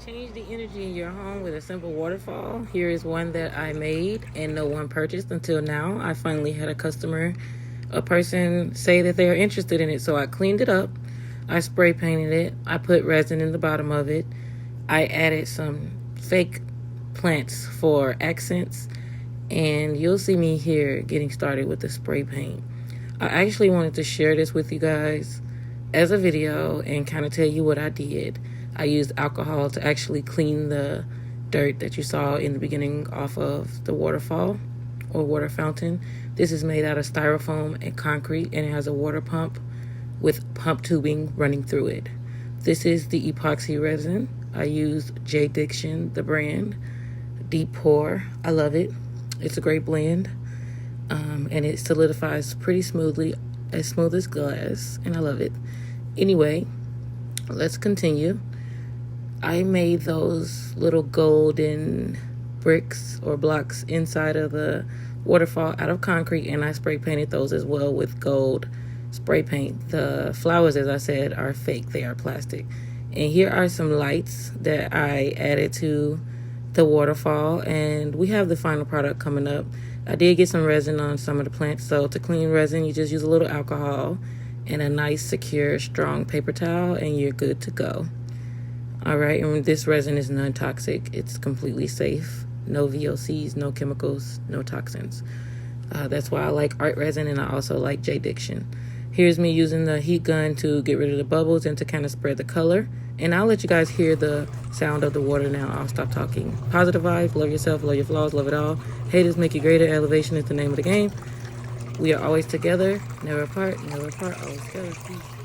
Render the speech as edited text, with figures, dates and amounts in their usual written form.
Change the energy in your home with a simple waterfall. Here is one that I made and no one purchased until now. I finally had a person say that they are interested in it. So I cleaned it up. I spray painted it. I put resin in the bottom of it. I added some fake plants for accents. And you'll see me here getting started with the spray paint. I actually wanted to share this with you guys as a video and kind of tell you what I did. I used alcohol to actually clean the dirt that you saw in the beginning off of the waterfall or water fountain. This is made out of styrofoam and concrete, and it has a water pump with pump tubing running through it. This is the epoxy resin. I used J Diction, the brand, deep pour. I love it. It's a great blend, and it solidifies pretty smoothly, as smooth as glass, and I love it. Anyway, let's continue. I made those little golden bricks or blocks inside of the waterfall out of concrete, and I spray painted those as well with gold spray paint. The flowers, as I said, are fake. They are plastic. And here are some lights that I added to the waterfall, and we have the final product coming up. I did get some resin on some of the plants, so to clean resin, you just use a little alcohol and a nice, secure, strong paper towel, and you're good to go. All right, and this resin is non-toxic. It's completely safe. No VOCs, no chemicals, no toxins. That's why I like art resin, and I also like J Diction. Here's me using the heat gun to get rid of the bubbles and to kind of spread the color. And I'll let you guys hear the sound of the water now. I'll stop talking. Positive vibes, love yourself, love your flaws, love it all. Haters make you greater. Elevation is the name of the game. We are always together, never apart, always together. Peace.